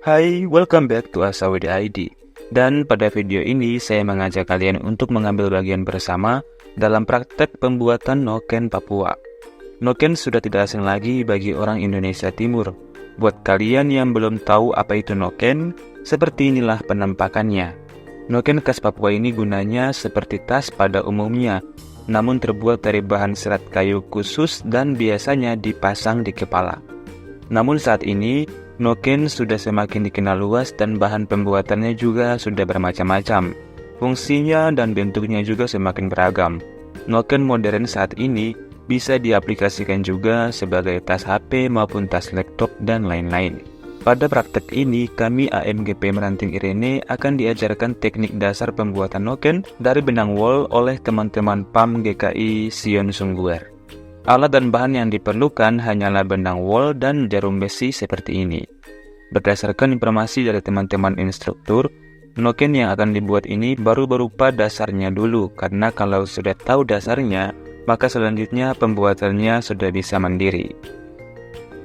Hai, welcome back to Asawid ID. Dan pada video ini saya mengajak kalian untuk mengambil bagian bersama dalam praktek pembuatan noken Papua. Noken sudah tidak asing lagi bagi orang Indonesia Timur. Buat kalian yang belum tahu apa itu noken, seperti inilah penampakannya. Noken khas Papua ini gunanya seperti tas pada umumnya, namun terbuat dari bahan serat kayu khusus dan biasanya dipasang di kepala. Namun saat ini, noken sudah semakin dikenal luas dan bahan pembuatannya juga sudah bermacam-macam. Fungsinya dan bentuknya juga semakin beragam. Noken modern saat ini bisa diaplikasikan juga sebagai tas HP maupun tas laptop dan lain-lain. Pada praktek ini, kami AMGP Meranting Irene akan diajarkan teknik dasar pembuatan noken dari benang wol oleh teman-teman PAM GKI Sion Sungguer. Alat dan bahan yang diperlukan hanyalah benang wol dan jarum besi seperti ini. Berdasarkan informasi dari teman-teman instruktur, noken yang akan dibuat ini baru berupa dasarnya dulu, karena kalau sudah tahu dasarnya, maka selanjutnya pembuatannya sudah bisa mandiri.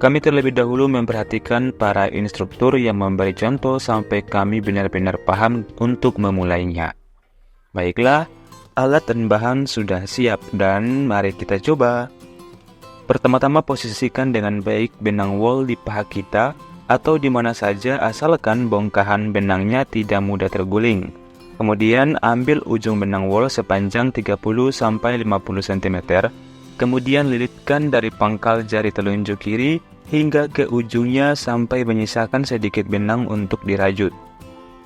Kami terlebih dahulu memperhatikan para instruktur yang memberi contoh sampai kami benar-benar paham untuk memulainya. Baiklah, alat dan bahan sudah siap dan mari kita coba. Pertama-tama posisikan dengan baik benang wol di paha kita atau di mana saja asalkan bongkahan benangnya tidak mudah terguling. Kemudian ambil ujung benang wol sepanjang 30-50 cm. Kemudian lilitkan dari pangkal jari telunjuk kiri hingga ke ujungnya sampai menyisakan sedikit benang untuk dirajut.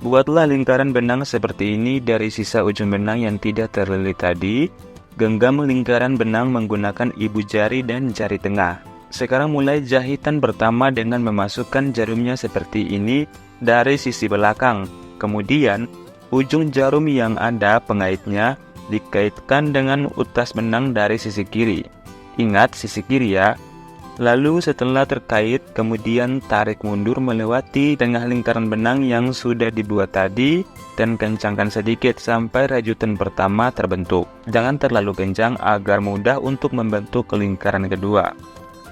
Buatlah lingkaran benang seperti ini dari sisa ujung benang yang tidak terlilit tadi. Genggam lingkaran benang menggunakan ibu jari dan jari tengah. Sekarang mulai jahitan pertama dengan memasukkan jarumnya seperti ini dari sisi belakang. Kemudian, ujung jarum yang ada pengaitnya dikaitkan dengan utas benang dari sisi kiri. Ingat sisi kiri ya. Lalu setelah terkait, kemudian tarik mundur melewati tengah lingkaran benang yang sudah dibuat tadi dan kencangkan sedikit sampai rajutan pertama terbentuk. Jangan terlalu kencang agar mudah untuk membentuk lingkaran kedua.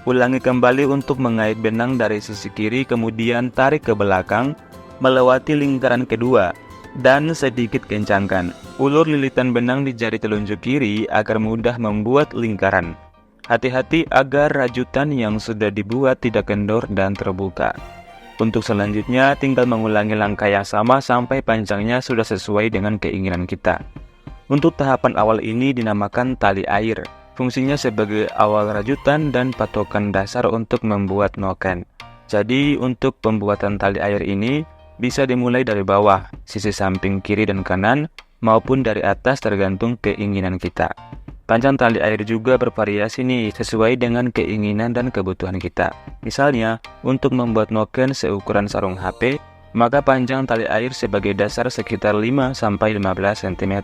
Ulangi kembali untuk mengait benang dari sisi kiri, kemudian tarik ke belakang melewati lingkaran kedua dan sedikit kencangkan. Ulur lilitan benang di jari telunjuk kiri agar mudah membuat lingkaran. Hati-hati agar rajutan yang sudah dibuat tidak kendor dan terbuka. Untuk selanjutnya, tinggal mengulangi langkah yang sama sampai panjangnya sudah sesuai dengan keinginan kita. Untuk tahapan awal ini dinamakan tali air. Fungsinya sebagai awal rajutan dan patokan dasar untuk membuat noken. Jadi, untuk pembuatan tali air ini bisa dimulai dari bawah, sisi samping kiri dan kanan, maupun dari atas tergantung keinginan kita. Panjang tali air juga bervariasi nih, sesuai dengan keinginan dan kebutuhan kita. Misalnya, untuk membuat noken seukuran sarung HP, maka panjang tali air sebagai dasar sekitar 5-15 cm.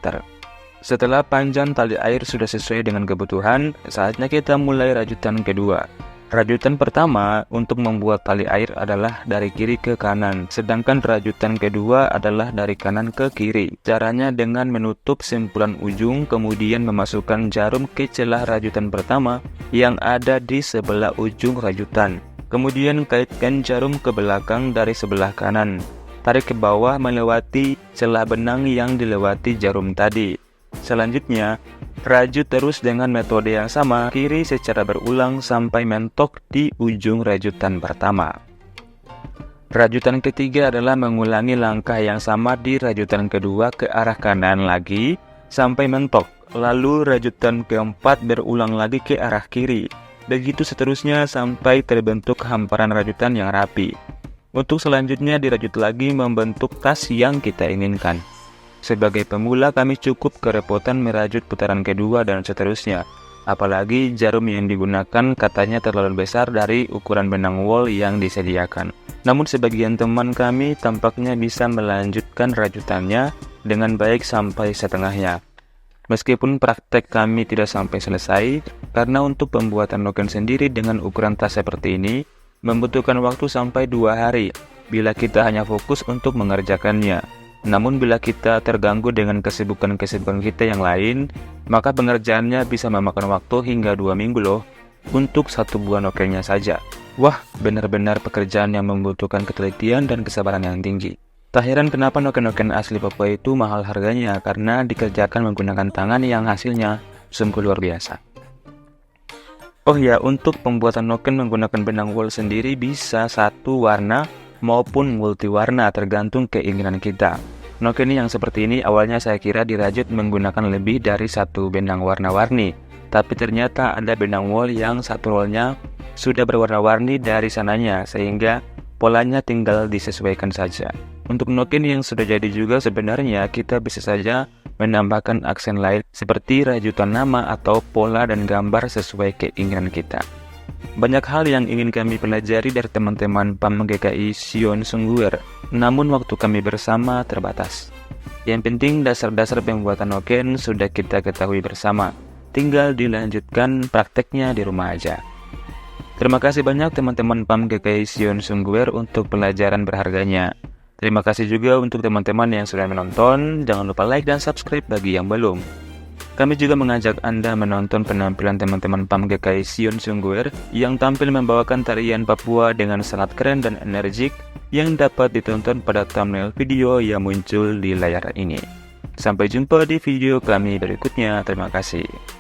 Setelah panjang tali air sudah sesuai dengan kebutuhan, saatnya kita mulai rajutan kedua. Rajutan pertama untuk membuat tali air adalah dari kiri ke kanan, sedangkan rajutan kedua adalah dari kanan ke kiri. Caranya dengan menutup simpulan ujung, kemudian memasukkan jarum ke celah rajutan pertama yang ada di sebelah ujung rajutan. Kemudian kaitkan jarum ke belakang dari sebelah kanan. Tarik ke bawah melewati celah benang yang dilewati jarum tadi. Selanjutnya, rajut terus dengan metode yang sama, kiri secara berulang sampai mentok di ujung rajutan pertama. Rajutan ketiga adalah mengulangi langkah yang sama di rajutan kedua ke arah kanan lagi sampai mentok. Lalu rajutan keempat berulang lagi ke arah kiri. Begitu seterusnya sampai terbentuk hamparan rajutan yang rapi. Untuk selanjutnya dirajut lagi membentuk tas yang kita inginkan. Sebagai pemula kami cukup kerepotan merajut putaran kedua dan seterusnya. Apalagi jarum yang digunakan katanya terlalu besar dari ukuran benang wol yang disediakan. Namun sebagian teman kami tampaknya bisa melanjutkan rajutannya dengan baik sampai setengahnya. Meskipun praktek kami tidak sampai selesai, karena untuk pembuatan noken sendiri dengan ukuran tas seperti ini membutuhkan waktu sampai 2 hari bila kita hanya fokus untuk mengerjakannya. Namun bila kita terganggu dengan kesibukan-kesibukan kita yang lain, maka pengerjaannya bisa memakan waktu hingga 2 minggu loh untuk satu buah nokennya saja. Wah, benar-benar pekerjaan yang membutuhkan ketelitian dan kesabaran yang tinggi. Tak heran kenapa noken-noken asli Papua itu mahal harganya, karena dikerjakan menggunakan tangan yang hasilnya sungguh luar biasa. Oh ya, untuk pembuatan noken menggunakan benang wol sendiri bisa satu warna maupun multiwarna tergantung keinginan kita. Noken yang seperti ini awalnya saya kira dirajut menggunakan lebih dari satu benang warna-warni, tapi ternyata ada benang wol yang satu rollnya sudah berwarna-warni dari sananya, sehingga polanya tinggal disesuaikan saja. Untuk noken yang sudah jadi juga sebenarnya kita bisa saja menambahkan aksen lain seperti rajutan nama atau pola dan gambar sesuai keinginan kita. Banyak hal yang ingin kami pelajari dari teman-teman PAM GKI Sion Sungguer, namun waktu kami bersama terbatas. Yang penting dasar-dasar pembuatan noken sudah kita ketahui bersama, tinggal dilanjutkan prakteknya di rumah aja. Terima kasih banyak teman-teman PAM GKI Sion Sungguer untuk pelajaran berharganya. Terima kasih juga untuk teman-teman yang sudah menonton, jangan lupa like dan subscribe bagi yang belum. Kami juga mengajak Anda menonton penampilan teman-teman PAM GKI Sion Sungguer yang tampil membawakan tarian Papua dengan sangat keren dan energik yang dapat ditonton pada thumbnail video yang muncul di layar ini. Sampai jumpa di video kami berikutnya, terima kasih.